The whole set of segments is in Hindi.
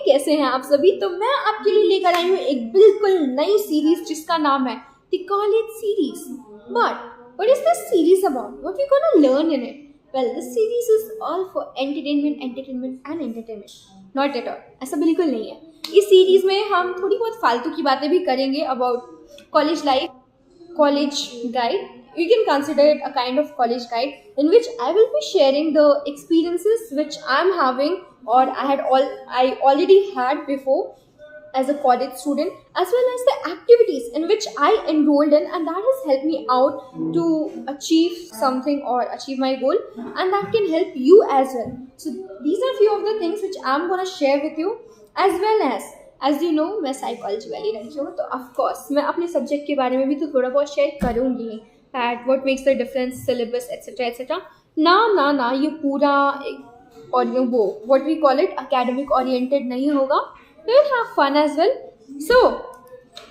कैसे हैं आप सभी। तो मैं आपके लिए लेकर आई हूँ एक बिल्कुल नई सीरीज जिसका नाम है the college series. But what is this series about? What we gonna learn in it? Well, this series is all for entertainment and entertainment. Not at all. ऐसा बिल्कुल नहीं है। इस सीरीज में हम थोड़ी बहुत फालतू की बातें भी करेंगे about college life, college guide. You can consider it a kind of college guide in which I will be sharing the experiences which I'm having or I already had before as a college student, as well as the activities in which I enrolled in, and that has helped me out to achieve something or achieve my goal, and that can help you as well. So these are few of the things which I'm going to share with you, as you know मैं साइकोलॉजी वाली लड़की हूँ, तो ऑफ कोर्स मैं अपने सब्जेक्ट के बारे में भी तो थोड़ा बहुत शेयर करूँगी, that what makes the difference, syllabus etcetera etcetera. ना ये पूरा और वो what we call it academic oriented नहीं होगा। We will have fun as well. So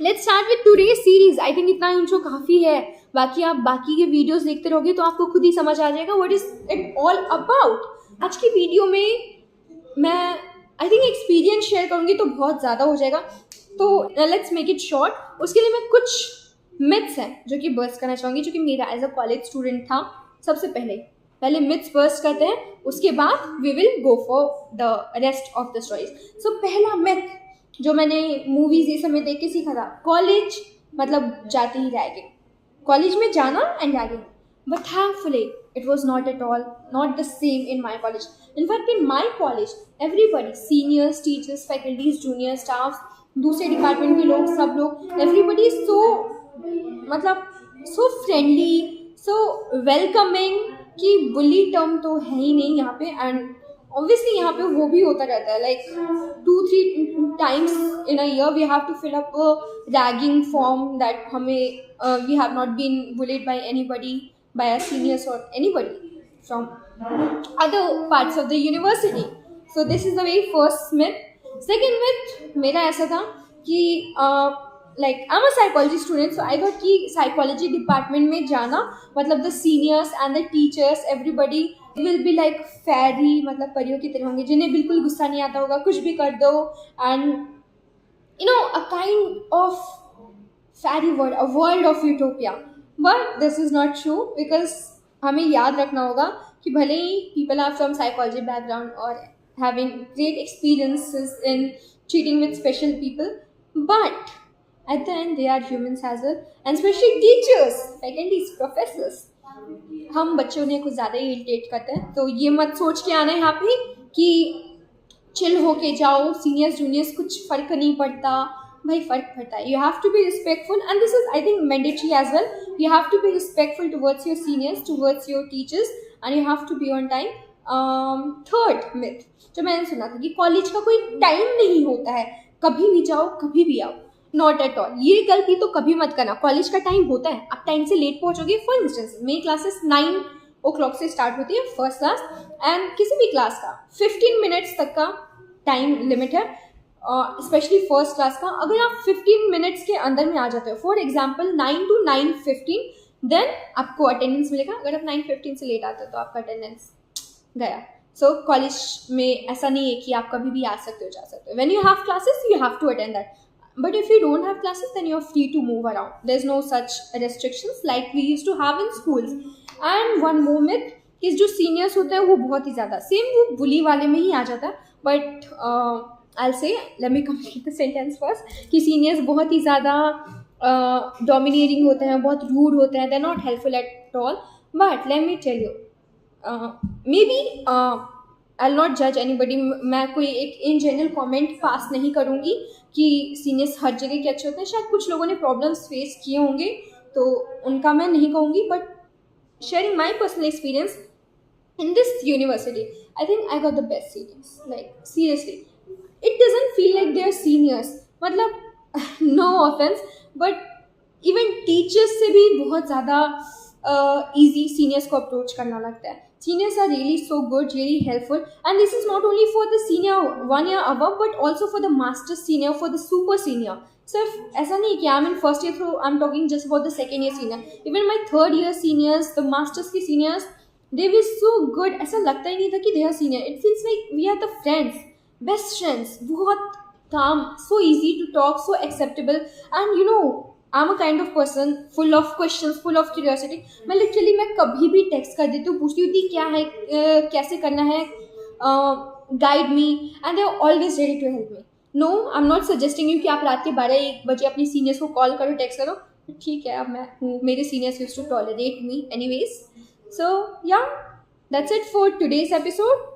let's start with today's series. I think इतना इंट्रो काफ़ी है। बाकी आप बाकी के वीडियोस देखते रहोगे तो आपको खुद ही समझ आ जाएगा what is it all about. आज की वीडियो में मैं आई थिंक एक्सपीरियंस शेयर करूँगी तो बहुत ज़्यादा हो जाएगा, तो लेट्स मेक इट शॉर्ट। उसके लिए मैं कुछ मिथ्स हैं जो कि बर्स्ट करना चाहूँगी, जो कि मेरा एज अ कॉलेज स्टूडेंट था। सबसे पहले मिथ्स बर्स्ट करते हैं, उसके बाद we will go for the rest of the stories. So पहला मिथ जो मैंने मूवीज ये सब में देख के सीखा था, कॉलेज मतलब जाते ही रैगिंग, कॉलेज में जाना and ragging. But thankfully it was not at all not the same in my college. In fact, in my college everybody, seniors, teachers, faculties, junior staffs, दूसरे डिपार्टमेंट के लोग, सब लोग, everybody is so मतलब so friendly, so welcoming कि बुली टर्म तो है ही नहीं यहाँ पे। एंड ऑब्वियसली यहाँ पे वो भी होता रहता है, like 2-3 times in a year we have to fill up a ragging form that हमें we have not been bullied by anybody, by our seniors or anybody from other parts of the university. So this is the very first myth. Second myth मेरा ऐसा था कि like I'm a psychology student, so I thought कि psychology department में जाना मतलब the seniors and the teachers, everybody will be like fairy, मतलब परियों की तरह होंगे जिन्हें बिल्कुल गुस्सा नहीं आता होगा, कुछ भी कर दो, and you know a kind of fairy world, a world of utopia. But this is not true, because हमें याद रखना होगा कि भले ही people are from psychology background or having great experiences in treating with special people, but at the end they are humans as well, and especially teachers, faculties, professors, हम बच्चों ने कुछ ज़्यादा ही इरिटेट करते हैं। तो ये मत सोच के आना है यहाँ पे कि चिल होके जाओ, सीनियर्स जूनियर्स कुछ फ़र्क नहीं पड़ता। भाई फ़र्क पड़ता है। You have to be respectful, and this is I think mandatory as well. You have to be respectful towards your seniors, towards your teachers, and you have to be on time. Third myth जो मैंने सुना था कि कॉलेज का कोई टाइम नहीं होता है, कभी भी जाओ कभी भी आओ। नॉट एट ऑल, ये गलती तो कभी मत करना। कॉलेज का टाइम होता है, आप टाइम से लेट पहुंचोगे। फॉर इंस्टेंस मेरी क्लासेस 9 o'clock से स्टार्ट होती है फर्स्ट क्लास, एंड किसी भी क्लास का 15 मिनट्स तक का टाइम लिमिट है, स्पेशली फर्स्ट क्लास का। अगर आप 15 मिनट्स के अंदर में आ जाते हो, फॉर एग्जाम्पल 9 to 9:15, देन आपको अटेंडेंस मिलेगा। अगर आप 9:15 से लेट आते हो तो आपका अटेंडेंस गया। सो कॉलेज में ऐसा नहीं है कि आप कभी भी आ सकते हो, जा सकते हो। When you have classes you have to attend that, but if you don't have classes then you're free to move around. There's no such restrictions like we used to have in schools. And one more myth कि जो सीनियर्स होते हैं वो बहुत ही ज़्यादा, सेम वो बुली वाले में ही आ जाता है, but I'll say, let me complete the sentence first, कि सीनियर्स बहुत ही ज़्यादा डोमिनेटिंग होते हैं, बहुत रूड होते हैं, they're not helpful at all. But let me tell you, maybe I'll not judge anybody. मैं कोई एक इन जनरल कमेंट पास नहीं करूँगी कि सीनियर्स हर जगह के अच्छे होते हैं। शायद कुछ लोगों ने प्रॉब्लम्स फेस किए होंगे तो उनका मैं नहीं कहूँगी, but sharing my personal experience in this university, I think I got the best seniors. Like seriously, it doesn't feel like they are seniors. मतलब no offense, but even teachers से भी बहुत ज़्यादा easy seniors को approach करना लगता है। Seniors are really so good, really helpful, and this is not only for the senior 1 year above, but also for the master senior, for the super senior. सिर्फ ऐसा नहीं कि I'm in first year, so I'm talking just about the second year senior. Even my third year seniors, the masters के seniors, they were so good. ऐसा लगता ही नहीं था कि they are senior. It feels like we are the friends. Best friends, बहुत काम, so easy to talk, so acceptable, and I am a kind of person full of questions, full of curiosity. मैं लिटरली मैं कभी भी टेक्स्ट कर देती हूँ, पूछती हूँ कि क्या है, कैसे करना है, guide me, and they are always ready to help me. No, I am not suggesting you कि आप रात के 12-1 बजे अपनी सीनियर्स को कॉल करो, टेक्स्ट करो। ठीक है, अब मैं हूँ, मेरे seniors used to tolerate me anyways. So yeah, that's it for today's episode.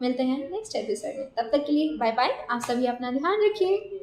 मिलते हैं नेक्स्ट एपिसोड में, तब तक के लिए बाय बाय। आप सभी अपना ध्यान रखिए।